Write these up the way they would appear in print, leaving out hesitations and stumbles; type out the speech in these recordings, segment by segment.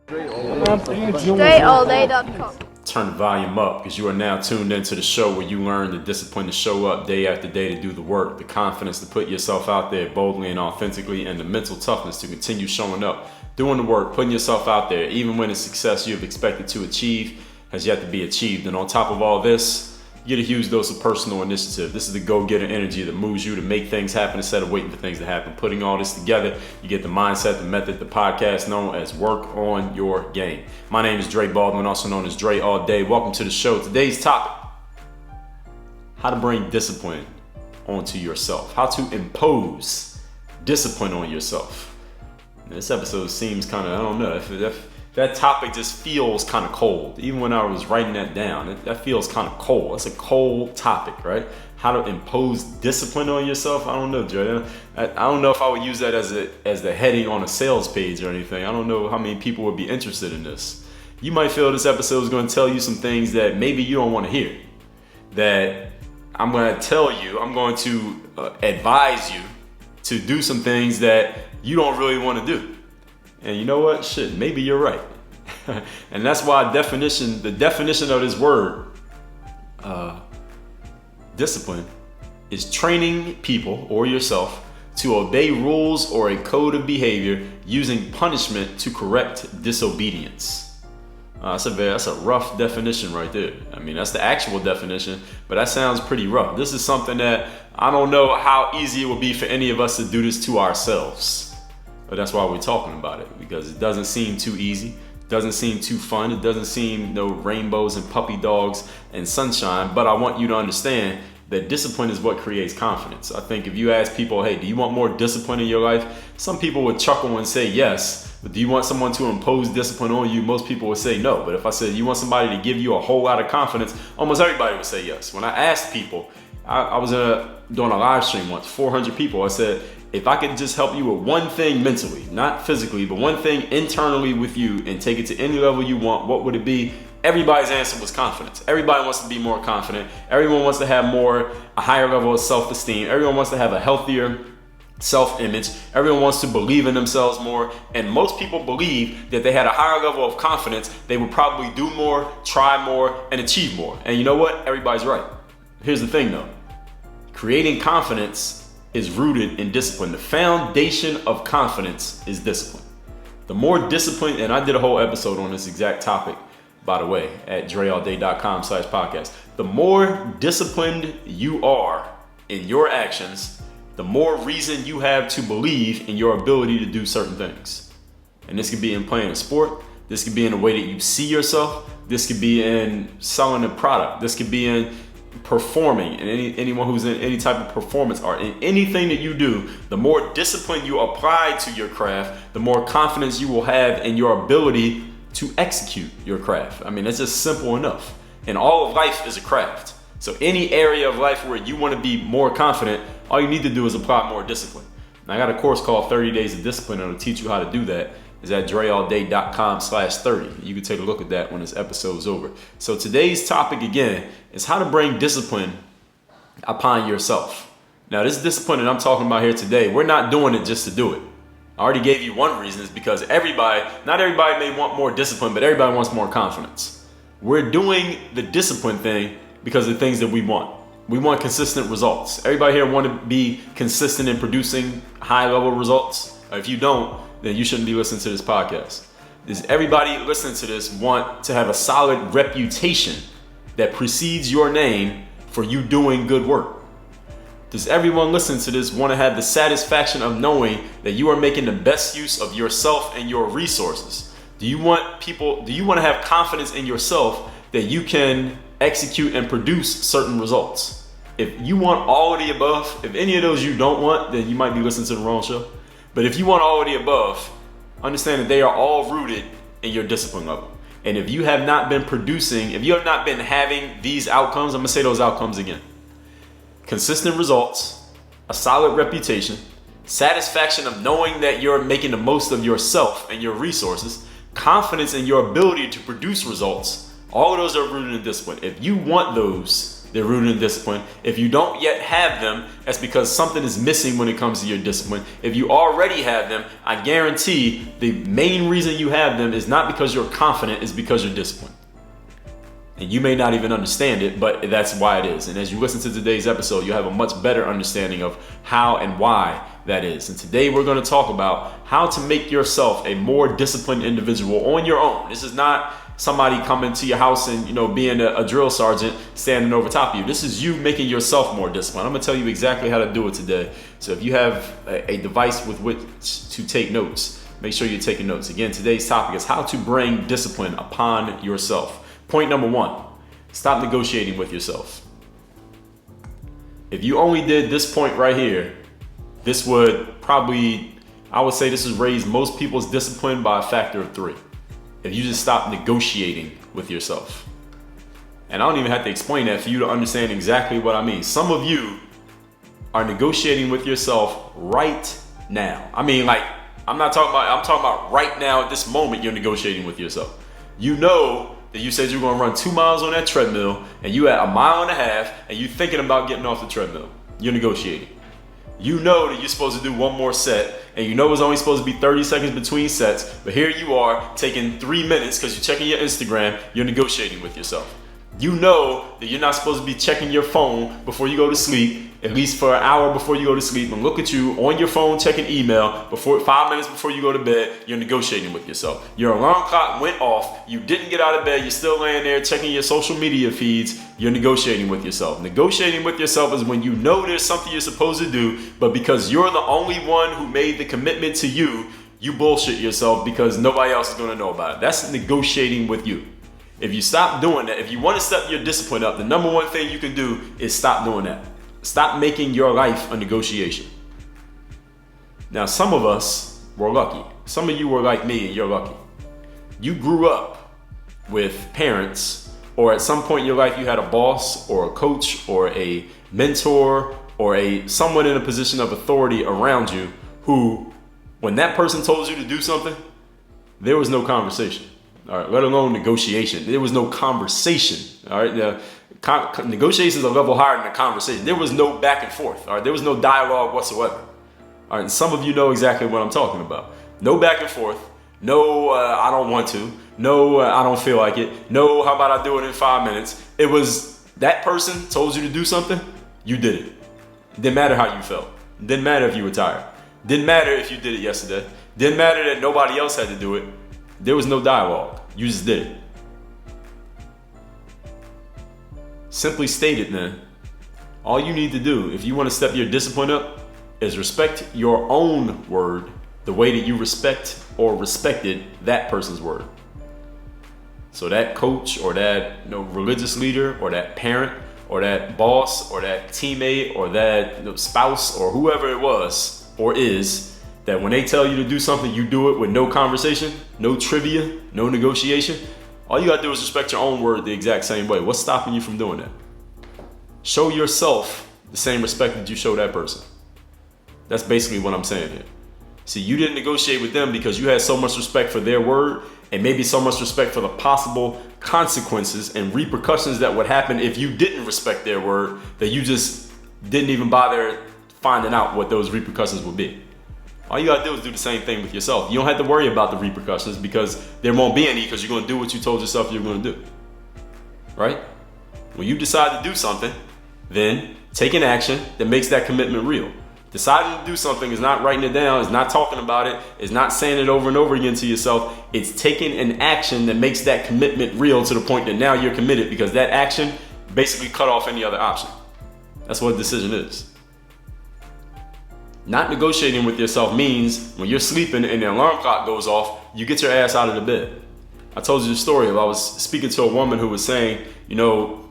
DreAllDay.com. Turn the volume up because you are now tuned into the show where you learn the discipline to show up day after day to do the work, the confidence to put yourself out there boldly and authentically, and the mental toughness to continue showing up, doing the work, putting yourself out there, even when the success you have expected to achieve has yet to be achieved. And on top of all this, you get a huge dose of personal initiative. This is the go-getter energy that moves you to make things happen instead of waiting for things to happen. Putting all this together, you get the mindset, the method, the podcast known as Work on Your Game. My name is Dre Baldwin, also known as Dre All Day. Welcome to the show. Today's topic: how to bring discipline onto yourself. How to impose discipline on yourself. This episode seems kind of, I don't know, if that topic just feels kind of cold. Even when I was writing that down, that feels kind of cold. It's a cold topic, right? How to impose discipline on yourself. I don't know, Dre. I don't know if I would use that as the heading on a sales page or anything. I don't know how many people would be interested in this. You might feel this episode is going to tell you some things that maybe you don't want to hear. That I'm going to tell you, I'm going to advise you to do some things that you don't really want to do. And you know what? Shit, maybe you're right. And that's why the definition of this word, discipline, is training people or yourself to obey rules or a code of behavior using punishment to correct disobedience. That's a rough definition right there. I mean, that's the actual definition, but that sounds pretty rough. This is something that I don't know how easy it would be for any of us to do this to ourselves. But that's why we're talking about it, because it doesn't seem too easy, doesn't seem too fun, it doesn't seem no rainbows and puppy dogs and sunshine. But I want you to understand that discipline is what creates confidence. I think if you ask people, hey, do you want more discipline in your life? Some people would chuckle and say yes, but do you want someone to impose discipline on you? Most people would say no. But if I said you want somebody to give you a whole lot of confidence, almost everybody would say yes. When I asked people, I was doing a live stream once, 400 people. I said, if I could just help you with one thing mentally, not physically, but one thing internally with you and take it to any level you want, what would it be? Everybody's answer was confidence. Everybody wants to be more confident. Everyone wants to have a higher level of self-esteem. Everyone wants to have a healthier self-image. Everyone wants to believe in themselves more. And most people believe that they had a higher level of confidence, they would probably do more, try more, and achieve more. And you know what? Everybody's right. Here's the thing though. Creating confidence is rooted in discipline. The foundation of confidence is discipline. The more disciplined, and I did a whole episode on this exact topic, by the way, at DreAllDay.com/podcast. The more disciplined you are in your actions, the more reason you have to believe in your ability to do certain things. And this could be in playing a sport. This could be in the way that you see yourself. This could be in selling a product. This could be in performing, and anyone who's in any type of performance art, in anything that you do, the more discipline you apply to your craft, the more confidence you will have in your ability to execute your craft. I mean, it's just simple enough. And all of life is a craft. So any area of life where you want to be more confident, all you need to do is apply more discipline. And I got a course called 30 Days of Discipline that'll teach you how to do that. Is at DreAllDay.com/30. You can take a look at that when this episode's over. So today's topic again is how to bring discipline upon yourself. Now this discipline that I'm talking about here today, we're not doing it just to do it. I already gave you one reason, is because not everybody may want more discipline, but everybody wants more confidence. We're doing the discipline thing because of the things that we want. We want consistent results. Everybody here want to be consistent in producing high level results? If you don't, then you shouldn't be listening to this podcast. Does everybody listening to this want to have a solid reputation that precedes your name for you doing good work? Does everyone listening to this want to have the satisfaction of knowing that you are making the best use of yourself and your resources? Do you want to have confidence in yourself that you can execute and produce certain results? If you want all of the above, if any of those you don't want, then you might be listening to the wrong show. But if you want all of the above, understand that they are all rooted in your discipline level. And if you have not been producing, if you have not been having these outcomes, I'm gonna say those outcomes again. Consistent results, a solid reputation, satisfaction of knowing that you're making the most of yourself and your resources, confidence in your ability to produce results, all of those are rooted in discipline. If you want those, They're rooted in discipline. If you don't yet have them, that's because something is missing when it comes to your discipline. If you already have them, I guarantee the main reason you have them is not because you're confident, it's because you're disciplined. And you may not even understand it, but that's why it is. And as you listen to today's episode, you'll have a much better understanding of how and why that is. And today we're going to talk about how to make yourself a more disciplined individual on your own. This is not somebody coming to your house and, being a drill sergeant standing over top of you. This is you making yourself more disciplined. I'm going to tell you exactly how to do it today. So if you have a device with which to take notes, make sure you're taking notes. Again, today's topic is how to bring discipline upon yourself. Point number 1, stop negotiating with yourself. If you only did this point right here, this would probably, I would say this would raise most people's discipline by a factor of 3. If you just stop negotiating with yourself. And I don't even have to explain that for you to understand exactly what I mean. Some of you are negotiating with yourself right now. I mean, I'm talking about right now at this moment you're negotiating with yourself. You know that you said you're going to run 2 miles on that treadmill and you at 1.5 miles and you're thinking about getting off the treadmill. You're negotiating. You know that you're supposed to do one more set and you know it's only supposed to be 30 seconds between sets, but here you are taking 3 minutes because you're checking your Instagram. You're negotiating with yourself. You know that you're not supposed to be checking your phone before you go to sleep, at least for an hour before you go to sleep, and look at you on your phone checking email 5 minutes before you go to bed. You're negotiating with yourself. Your alarm clock went off. You didn't get out of bed. You're still laying there checking your social media feeds. You're negotiating with yourself. Negotiating with yourself is when you know there's something you're supposed to do, but because you're the only one who made the commitment to you, you bullshit yourself because nobody else is going to know about it. That's negotiating with you. If you stop doing that, if you want to step your discipline up, the number one thing you can do is stop doing that. Stop making your life a negotiation. Now, some of us were lucky. Some of you were like me and you're lucky. You grew up with parents, or at some point in your life you had a boss or a coach or a mentor or someone in a position of authority around you who, when that person told you to do something, there was no conversation. All right, let alone negotiation. There was no conversation. All right, negotiation is a level higher than a conversation. There was no back and forth. All right, there was no dialogue whatsoever. All right, and some of you know exactly what I'm talking about. No back and forth. No, I don't want to. No, I don't feel like it. No, how about I do it in 5 minutes? It was that person told you to do something, you did it. Didn't matter how you felt. Didn't matter if you were tired. Didn't matter if you did it yesterday. Didn't matter that nobody else had to do it. There was no dialogue. You just did it. Simply stated, man, all you need to do if you want to step your discipline up is respect your own word the way that you respect or respected that person's word. So that coach or that religious leader or that parent or that boss or that teammate or that spouse or whoever it was or is, that when they tell you to do something, you do it with no conversation, no trivia, no negotiation. All you gotta do is respect your own word the exact same way. What's stopping you from doing that? Show yourself the same respect that you show that person. That's basically what I'm saying here. See, you didn't negotiate with them because you had so much respect for their word and maybe so much respect for the possible consequences and repercussions that would happen if you didn't respect their word, that you just didn't even bother finding out what those repercussions would be. All you gotta do is do the same thing with yourself. You don't have to worry about the repercussions because there won't be any, because you're gonna do what you told yourself you're gonna do. Right? When you decide to do something, then take an action that makes that commitment real. Deciding to do something is not writing it down, is not talking about it, is not saying it over and over again to yourself. It's taking an action that makes that commitment real to the point that now you're committed, because that action basically cut off any other option. That's what a decision is. Not negotiating with yourself means when you're sleeping and the alarm clock goes off, you get your ass out of the bed. I told you the story of I was speaking to a woman who was saying, I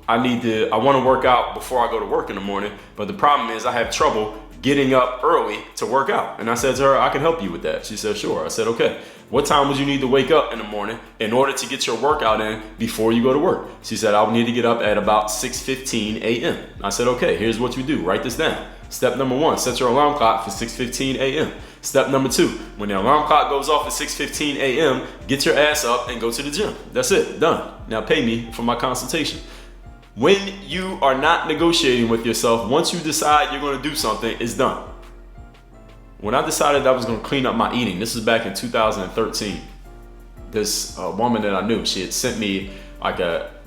want to work out before I go to work in the morning, but the problem is I have trouble getting up early to work out. And I said to her, I can help you with that. She said, sure. I said, okay. What time would you need to wake up in the morning in order to get your workout in before you go to work? She said, I would need to get up at about 6:15 a.m. I said, okay, here's what you do. Write this down. Step number 1, set your alarm clock for 6:15 a.m. Step number 2, when the alarm clock goes off at 6:15 a.m., get your ass up and go to the gym. That's it, done. Now pay me for my consultation. When you are not negotiating with yourself, once you decide you're going to do something, it's done. When I decided I was going to clean up my eating, this was back in 2013. This woman that I knew, she had sent me like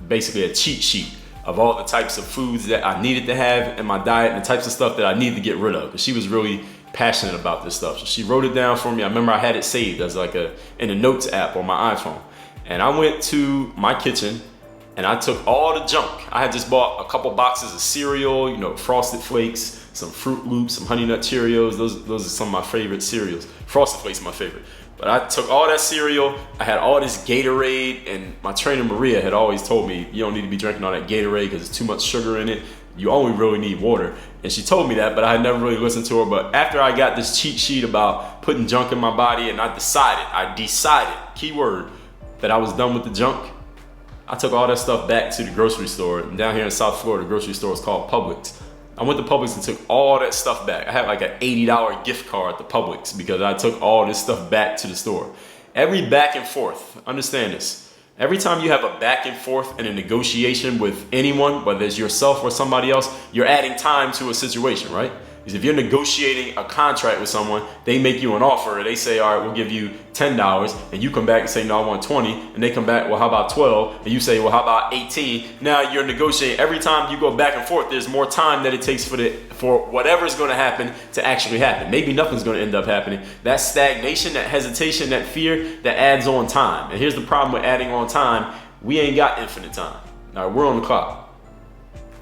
basically a cheat sheet of all the types of foods that I needed to have in my diet and the types of stuff that I needed to get rid of. Because she was really passionate about this stuff. So she wrote it down for me. I remember I had it saved as like in a notes app on my iPhone. And I went to my kitchen and I took all the junk. I had just bought a couple boxes of cereal, you know, Frosted Flakes, some Fruit Loops, some Honey Nut Cheerios. Those are some of my favorite cereals. Frosted Flakes are my favorite. But I took all that cereal, I had all this Gatorade, and my trainer Maria had always told me, you don't need to be drinking all that Gatorade because there's too much sugar in it. You only really need water. And she told me that, but I had never really listened to her. But after I got this cheat sheet about putting junk in my body, and I decided, keyword, that I was done with the junk, I took all that stuff back to the grocery store. And down here in South Florida, the grocery store is called Publix. I went to Publix and took all that stuff back. I had like an $80 gift card at the Publix because I took all this stuff back to the store. Every back and forth, understand this. Every time you have a back and forth in a negotiation with anyone, whether it's yourself or somebody else, you're adding time to a situation, right? Because if you're negotiating a contract with someone, they make you an offer. They say, all right, we'll give you $10. And you come back and say, no, I want 20. And they come back, well, how about 12? And you say, well, how about 18? Now you're negotiating. Every time you go back and forth, there's more time that it takes for whatever's going to happen to actually happen. Maybe nothing's going to end up happening. That stagnation, that hesitation, that fear, that adds on time. And here's the problem with adding on time. We ain't got infinite time. All right, we're on the clock.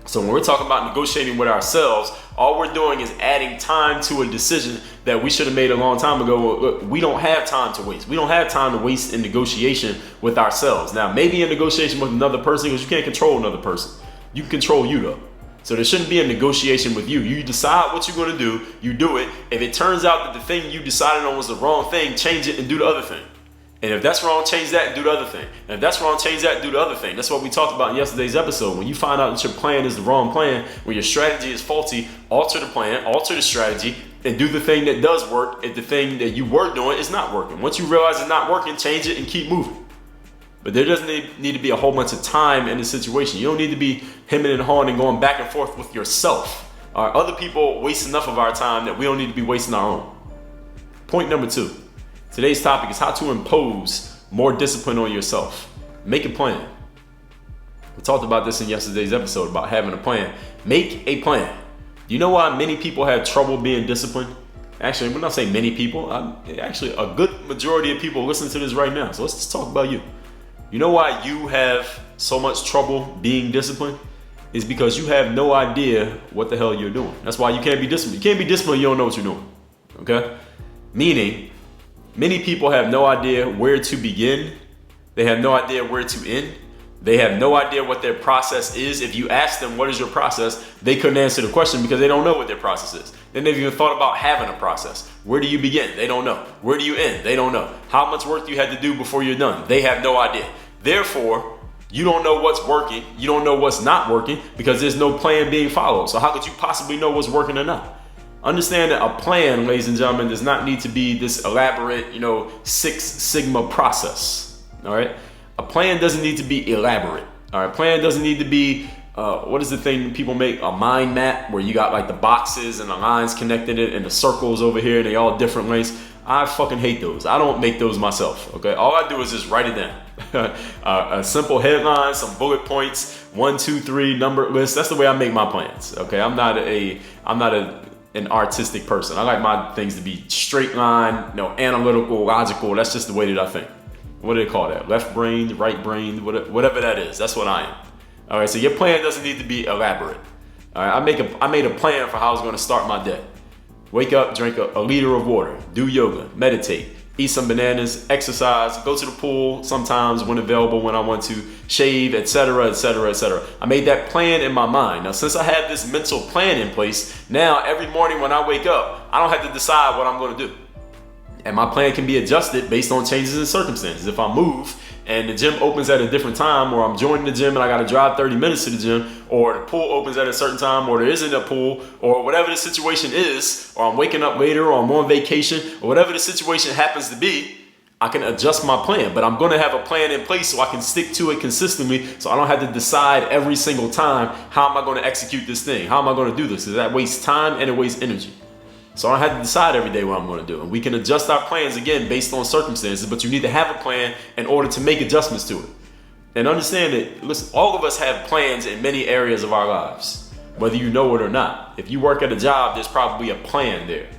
So when we're talking about negotiating with ourselves, all we're doing is adding time to a decision that we should have made a long time ago. Look, we don't have time to waste. We don't have time to waste in negotiation with ourselves. Now, maybe in negotiation with another person, because you can't control another person. You can control you though. So there shouldn't be a negotiation with you. You decide what you're going to do, you do it. If it turns out that the thing you decided on was the wrong thing, change it and do the other thing. And if that's wrong, change that and do the other thing. And if that's wrong, change that and do the other thing. That's what we talked about in yesterday's episode. When you find out that your plan is the wrong plan, when your strategy is faulty, alter the plan, alter the strategy, and do the thing that does work if the thing that you were doing is not working. Once you realize it's not working, change it and keep moving. But there doesn't need to be a whole bunch of time in the situation. You don't need to be hemming and hawing and going back and forth with yourself. Other people waste enough of our time that we don't need to be wasting our own. Point number 2. Today's topic is how to impose more discipline on yourself. Make a plan. We talked about this in yesterday's episode about having a plan. Make a plan. Do you know why many people have trouble being disciplined? Actually, when I say many people, actually a good majority of people listen to this right now. So let's just talk about you. You know why you have so much trouble being disciplined? It's because you have no idea what the hell you're doing. That's why you can't be disciplined. You can't be disciplined, you don't know what you're doing. Okay? Meaning, many people have no idea where to begin. They have no idea where to end. They have no idea what their process is. If you ask them, what is your process? They couldn't answer the question because they don't know what their process is. They never even thought about having a process. Where do you begin? They don't know. Where do you end? They don't know. How much work do you have to do before you're done? They have no idea. Therefore, you don't know what's working. You don't know what's not working because there's no plan being followed. So how could you possibly know what's working or not? Understand that a plan, ladies and gentlemen, does not need to be this elaborate, Six Sigma process. All right. A plan doesn't need to be elaborate. All right. Plan doesn't need to be, what is the thing people make? A mind map where you got like the boxes and the lines connected it and the circles over here and they all different lengths. I fucking hate those. I don't make those myself. Okay. All I do is just write it down. A simple headline, some bullet points, 1, 2, 3 numbered list. That's the way I make my plans. Okay. I'm not an artistic person. I like my things to be straight line, analytical, logical. That's just the way that I think. What do they call that? Left brain, right brain, whatever that is. That's what I am. All right, so your plan doesn't need to be elaborate. All right, I made a plan for how I was going to start my day. Wake up, drink a liter of water, do yoga, meditate, eat some bananas, exercise, go to the pool sometimes when available, when I want to, shave, etc., etc., etc. I made that plan in my mind. Now, since I have this mental plan in place, now every morning when I wake up, I don't have to decide what I'm going to do. And my plan can be adjusted based on changes in circumstances. If I move and the gym opens at a different time, or I'm joining the gym and I got to drive 30 minutes to the gym, or the pool opens at a certain time, or there isn't a pool, or whatever the situation is, or I'm waking up later, or I'm on vacation, or whatever the situation happens to be, I can adjust my plan, but I'm going to have a plan in place so I can stick to it consistently, so I don't have to decide every single time, how am I going to execute this thing? How am I going to do this? That wastes time and it wastes energy. So I don't have to decide every day what I'm going to do. And we can adjust our plans again based on circumstances, but you need to have a plan in order to make adjustments to it. And understand that, listen, all of us have plans in many areas of our lives, whether you know it or not. If you work at a job, there's probably a plan there.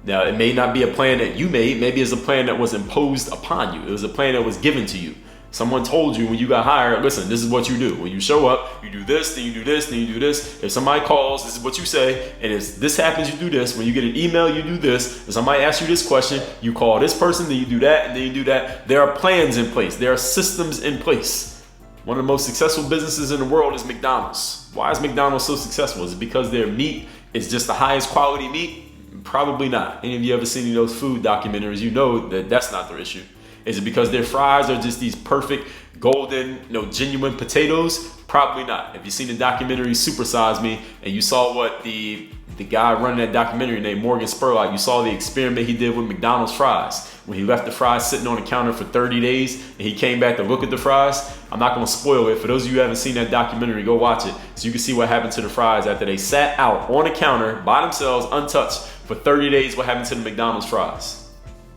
Now, it may not be a plan that you made. Maybe it's a plan that was imposed upon you. It was a plan that was given to you. Someone told you when you got hired, listen, this is what you do. When you show up, you do this, then you do this, then you do this. If somebody calls, this is what you say. And if this happens, you do this. When you get an email, you do this. If somebody asks you this question, you call this person, then you do that, and then you do that. There are plans in place. There are systems in place. One of the most successful businesses in the world is McDonald's. Why is McDonald's so successful? Is it because their meat is just the highest quality meat? Probably not. Any of you ever seen any of those food documentaries, you know that that's not their issue. Is it because their fries are just these perfect, golden, genuine potatoes? Probably not. If you've seen the documentary Super Size Me, and you saw what the guy running that documentary named Morgan Spurlock, you saw the experiment he did with McDonald's fries. When he left the fries sitting on the counter for 30 days, and he came back to look at the fries. I'm not going to spoil it. For those of you who haven't seen that documentary, go watch it so you can see what happened to the fries after they sat out on the counter by themselves, untouched, for 30 days. What happened to the McDonald's fries?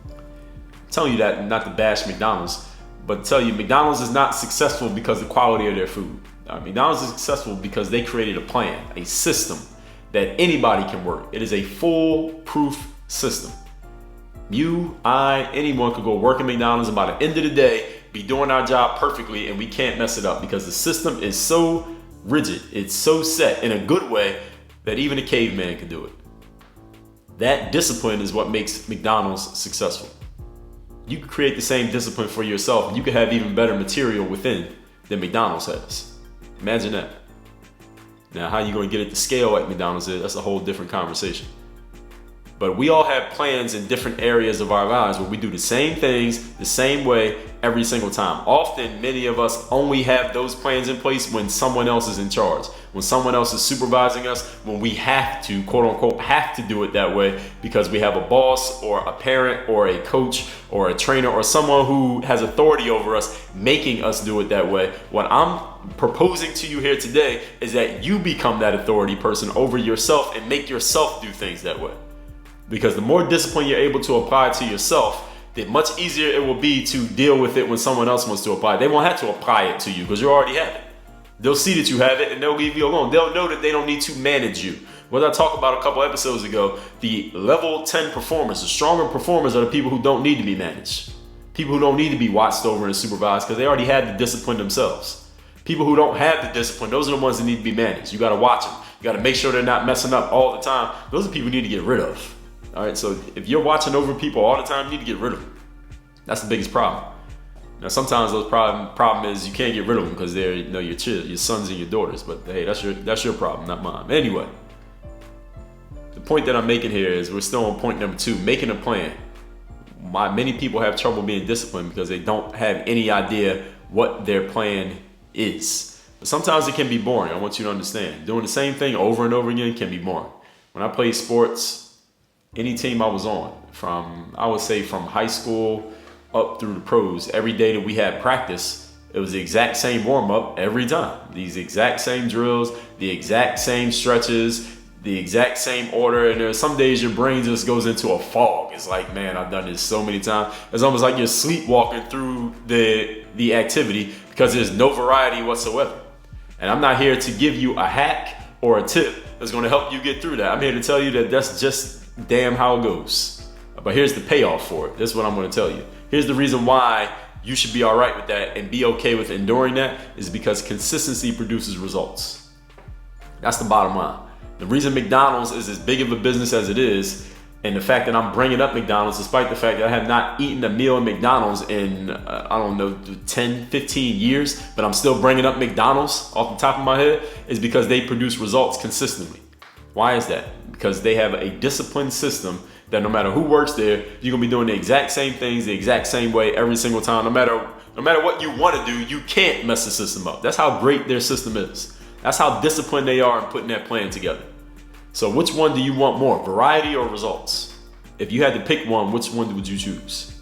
I'm telling you that not to bash McDonald's, but to tell you McDonald's is not successful because of the quality of their food. McDonald's is successful because they created a plan, a system that anybody can work. It is a foolproof system. You, I, anyone could go work at McDonald's, and by the end of the day, be doing our job perfectly, and we can't mess it up because the system is so rigid. It's so set in a good way that even a caveman can do it. That discipline is what makes McDonald's successful. You can create the same discipline for yourself, and you can have even better material within than McDonald's has. Imagine that. Now, how you going to get it to scale at McDonald's that's a whole different conversation. But we all have plans in different areas of our lives where we do the same things the same way every single time. Often, many of us only have those plans in place when someone else is in charge, when someone else is supervising us, when we have to, quote unquote, have to do it that way because we have a boss or a parent or a coach or a trainer or someone who has authority over us making us do it that way. What I'm proposing to you here today is that you become that authority person over yourself and make yourself do things that way. Because the more discipline you're able to apply to yourself, the much easier it will be to deal with it when someone else wants to apply it. They won't have to apply it to you because you already have it. They'll see that you have it and they'll leave you alone. They'll know that they don't need to manage you. What I talked about a couple episodes ago, the level 10 performers, the stronger performers are the people who don't need to be managed. People who don't need to be watched over and supervised because they already have the discipline themselves. People who don't have the discipline, those are the ones that need to be managed. You got to watch them. You got to make sure they're not messing up all the time. Those are people you need to get rid of. All right, so if you're watching over people all the time, you need to get rid of them. That's the biggest problem. Now, sometimes those problem is you can't get rid of them because they're your sons and your daughters. But hey, that's your problem, not mine. Anyway, the point that I'm making here is we're still on point number 2, making a plan. Why many people have trouble being disciplined because they don't have any idea what their plan is. But sometimes it can be boring. I want you to understand. Doing the same thing over and over again can be boring. When I played sports, any team I was on, from high school up through the pros, every day that we had practice, it was the exact same warm-up every time. These exact same drills, the exact same stretches, the exact same order. And there's some days your brain just goes into a fog. It's like, man, I've done this so many times. It's almost like you're sleepwalking through the activity because there's no variety whatsoever. And I'm not here to give you a hack or a tip that's going to help you get through that. I'm here to tell you that that's just damn how it goes. But here's the payoff for it. This is what I'm going to tell you. Here's the reason why you should be all right with that and be okay with enduring that is because consistency produces results. That's the bottom line. The reason McDonald's is as big of a business as it is, and the fact that I'm bringing up McDonald's despite the fact that I have not eaten a meal at McDonald's in, 10, 15 years, but I'm still bringing up McDonald's off the top of my head, is because they produce results consistently. Why is that? Because they have a disciplined system that no matter who works there, you're gonna be doing the exact same things the exact same way every single time. No matter what you want to do, you can't mess the system up. That's how great their system is. That's how disciplined they are in putting that plan together. So which one do you want more, variety or results? If you had to pick one, which one would you choose?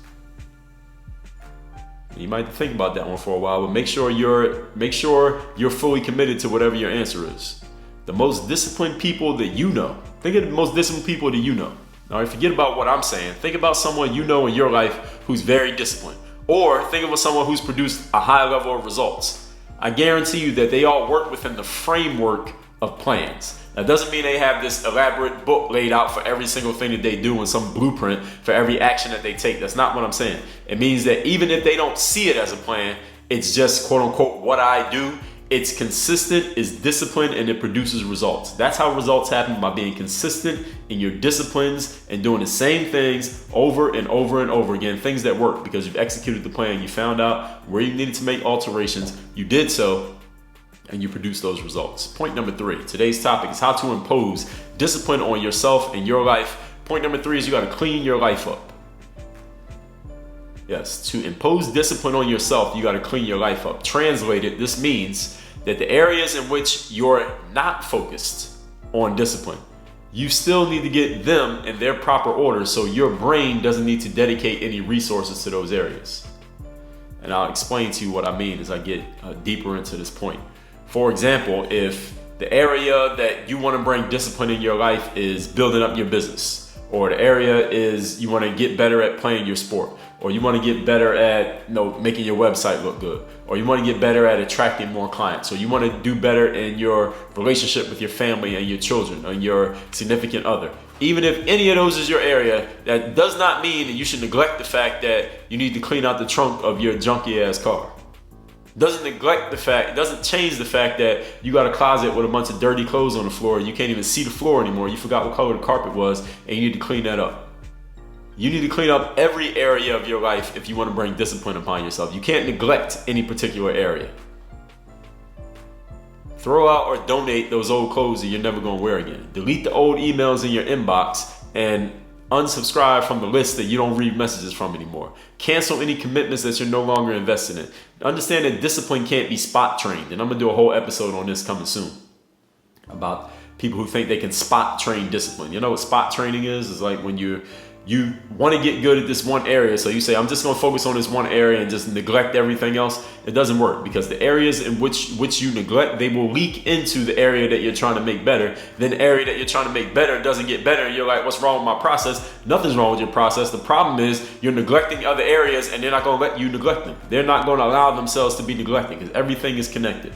You might think about that one for a while, but make sure you're fully committed to whatever your answer is. The most disciplined people that you know. Think of the most disciplined people that you know. All right, forget about what I'm saying. Think about someone you know in your life who's very disciplined. Or think of someone who's produced a high level of results. I guarantee you that they all work within the framework of plans. That doesn't mean they have this elaborate book laid out for every single thing that they do and some blueprint for every action that they take. That's not what I'm saying. It means that even if they don't see it as a plan, it's just quote unquote what I do. It's consistent, it's disciplined, and it produces results. That's how results happen, by being consistent in your disciplines and doing the same things over and over and over again. Things that work because you've executed the plan. You found out where you needed to make alterations. You did so, and you produce those results. Point number 3. Today's topic is how to impose discipline on yourself and your life. Point number 3 is you got to clean your life up. Yes, to impose discipline on yourself, you got to clean your life up. Translated, this means that the areas in which you're not focused on discipline, you still need to get them in their proper order so your brain doesn't need to dedicate any resources to those areas. And I'll explain to you what I mean as I get deeper into this point. For example, if the area that you want to bring discipline in your life is building up your business, or the area is you want to get better at playing your sport, or you want to get better at making your website look good, or you want to get better at attracting more clients, or you want to do better in your relationship with your family and your children and your significant other. Even if any of those is your area, that does not mean that you should neglect the fact that you need to clean out the trunk of your junky ass car. It doesn't change the fact that you got a closet with a bunch of dirty clothes on the floor. You can't even see the floor anymore. You forgot what color the carpet was, and you need to clean that up. You need to clean up every area of your life if you want to bring discipline upon yourself. You can't neglect any particular area. Throw out or donate those old clothes that you're never going to wear again. Delete the old emails in your inbox and unsubscribe from the list that you don't read messages from anymore. Cancel any commitments that you're no longer invested in. Understand that discipline can't be spot trained. And I'm going to do a whole episode on this coming soon about people who think they can spot train discipline. You know what spot training is? It's like when you want to get good at this one area. So you say, I'm just going to focus on this one area and just neglect everything else. It doesn't work, because the areas in which you neglect, they will leak into the area that you're trying to make better. Then the area that you're trying to make better doesn't get better. And you're like, what's wrong with my process? Nothing's wrong with your process. The problem is you're neglecting other areas, and they're not going to let you neglect them. They're not going to allow themselves to be neglected, because everything is connected.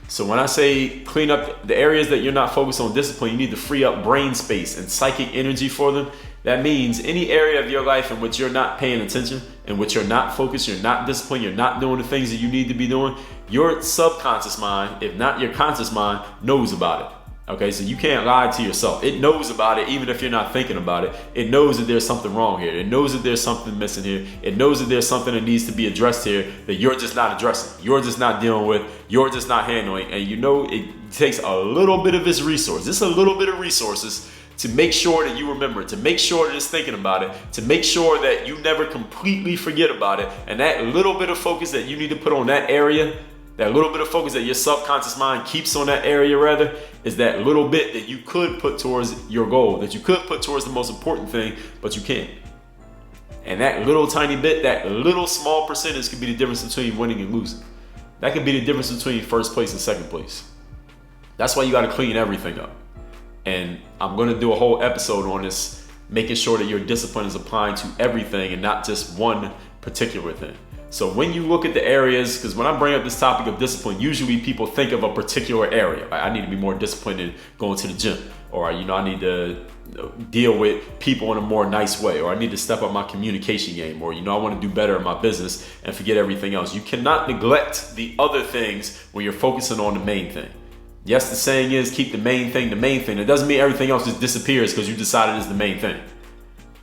So when I say clean up the areas that you're not focused on discipline, you need to free up brain space and psychic energy for them. That means any area of your life in which you're not paying attention, in which you're not focused, you're not disciplined, you're not doing the things that you need to be doing, your subconscious mind, if not your conscious mind, knows about it. Okay, so you can't lie to yourself. It knows about it even if you're not thinking about it. It knows that there's something wrong here. It knows that there's something missing here. It knows that there's something that needs to be addressed here that you're just not addressing. You're just not dealing with. You're just not handling. And you know it takes a little bit of its resource. Just a little bit of resources to make sure that you remember it, to make sure that it's thinking about it, to make sure that you never completely forget about it. And that little bit of focus that you need to put on that area, that little bit of focus that your subconscious mind keeps on that area rather, is that little bit that you could put towards your goal, that you could put towards the most important thing, but you can't. And that little tiny bit, that little small percentage could be the difference between winning and losing. That could be the difference between first place and second place. That's why you got to clean everything up. And I'm going to do a whole episode on this, making sure that your discipline is applying to everything and not just one particular thing. So when you look at the areas, because when I bring up this topic of discipline, usually people think of a particular area. I need to be more disciplined in going to the gym, or I need to deal with people in a more nice way, or I need to step up my communication game, or I want to do better in my business and forget everything else. You cannot neglect the other things when you're focusing on the main thing. Yes, the saying is keep the main thing the main thing. It doesn't mean everything else just disappears because you decided it's the main thing.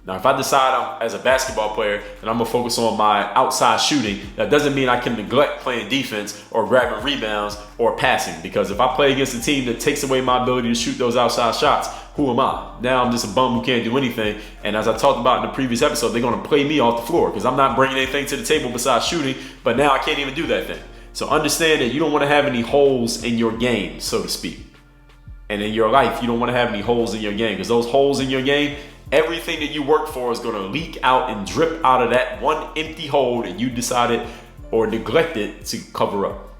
Now, if I decide as a basketball player that I'm going to focus on my outside shooting, that doesn't mean I can neglect playing defense or grabbing rebounds or passing. Because if I play against a team that takes away my ability to shoot those outside shots, who am I? Now I'm just a bum who can't do anything. And as I talked about in the previous episode, they're going to play me off the floor because I'm not bringing anything to the table besides shooting. But now I can't even do that thing. So understand that you don't want to have any holes in your game, so to speak. And in your life, you don't want to have any holes in your game, because those holes in your game, everything that you work for is going to leak out and drip out of that one empty hole that you decided or neglected to cover up,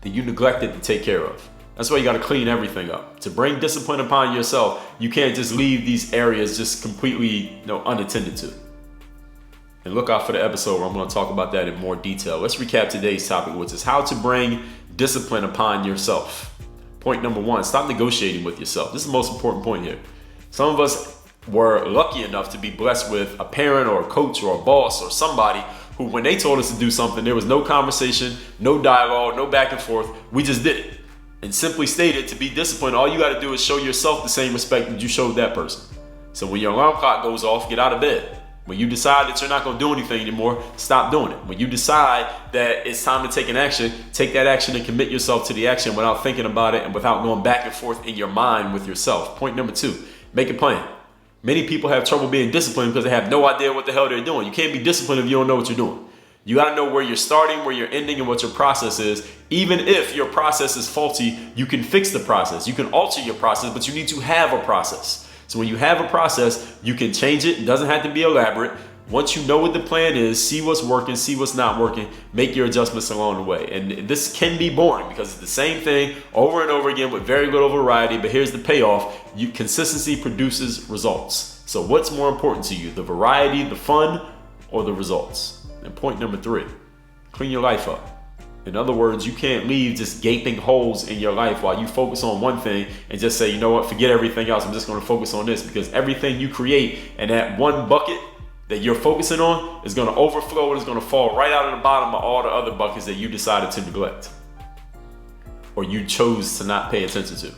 that you neglected to take care of. That's why you got to clean everything up. To bring discipline upon yourself, you can't just leave these areas just completely unattended to. And look out for the episode where I'm going to talk about that in more detail. Let's recap today's topic, which is how to bring discipline upon yourself. Point number 1, stop negotiating with yourself. This is the most important point here. Some of us were lucky enough to be blessed with a parent or a coach or a boss or somebody who, when they told us to do something, there was no conversation, no dialogue, no back and forth. We just did it. And simply stated, to be disciplined, all you got to do is show yourself the same respect that you showed that person. So when your alarm clock goes off, get out of bed. When you decide that you're not going to do anything anymore, stop doing it. When you decide that it's time to take an action, take that action and commit yourself to the action without thinking about it and without going back and forth in your mind with yourself. Point number 2, make a plan. Many people have trouble being disciplined because they have no idea what the hell they're doing. You can't be disciplined if you don't know what you're doing. You got to know where you're starting, where you're ending, and what your process is. Even if your process is faulty, you can fix the process. You can alter your process, but you need to have a process. So when you have a process, you can change it. It doesn't have to be elaborate. Once you know what the plan is, see what's working, see what's not working, make your adjustments along the way. And this can be boring because it's the same thing over and over again with very little variety, but here's the payoff. Consistency produces results. So what's more important to you, the variety, the fun, or the results? And point number 3, clean your life up. In other words, you can't leave just gaping holes in your life while you focus on one thing and just say, you know what, forget everything else. I'm just going to focus on this, because everything you create in that one bucket that you're focusing on is going to overflow and is going to fall right out of the bottom of all the other buckets that you decided to neglect or you chose to not pay attention to.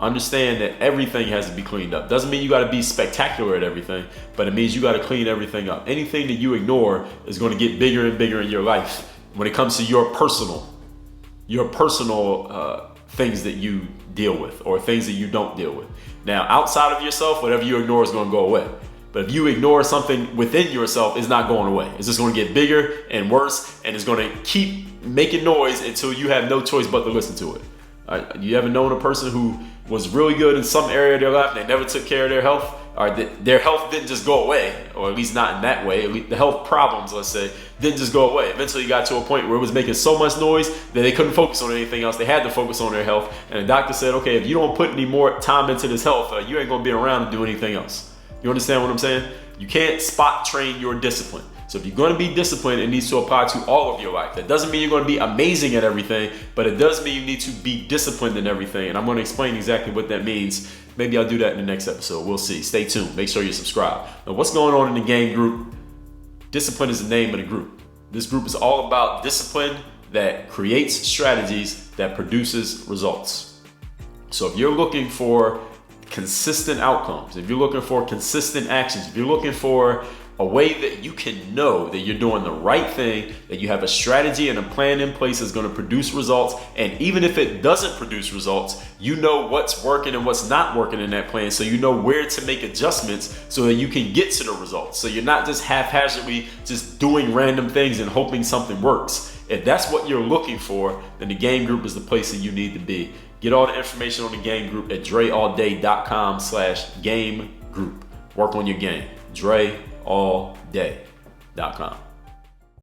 Understand that everything has to be cleaned up. Doesn't mean you got to be spectacular at everything, but it means you got to clean everything up. Anything that you ignore is going to get bigger and bigger in your life when it comes to your personal things that you deal with or things that you don't deal with. Now, outside of yourself, whatever you ignore is going to go away. But if you ignore something within yourself, it's not going away. It's just going to get bigger and worse, and it's going to keep making noise until you have no choice but to listen to it. You ever known a person who was really good in some area of their life, they never took care of their health? Or their health didn't just go away, or at least not in that way. At least the health problems, let's say, didn't just go away. Eventually you got to a point where it was making so much noise that they couldn't focus on anything else. They had to focus on their health. And the doctor said, okay, if you don't put any more time into this health, you ain't going to be around to do anything else. You understand what I'm saying? You can't spot train your discipline. So if you're going to be disciplined, it needs to apply to all of your life. That doesn't mean you're going to be amazing at everything, but it does mean you need to be disciplined in everything. And I'm going to explain exactly what that means. Maybe I'll do that in the next episode. We'll see. Stay tuned. Make sure you subscribe. Now, what's going on in the game group? Discipline is the name of the group. This group is all about discipline that creates strategies that produces results. So if you're looking for consistent outcomes, if you're looking for consistent actions, if you're looking for a way that you can know that you're doing the right thing, that you have a strategy and a plan in place that's going to produce results, and even if it doesn't produce results, you know what's working and what's not working in that plan, so you know where to make adjustments so that you can get to the results. So you're not just haphazardly just doing random things and hoping something works. If that's what you're looking for, then the game group is the place that you need to be. Get all the information on the game group at dreallday.com/game group. Work on your game. dreallday.com.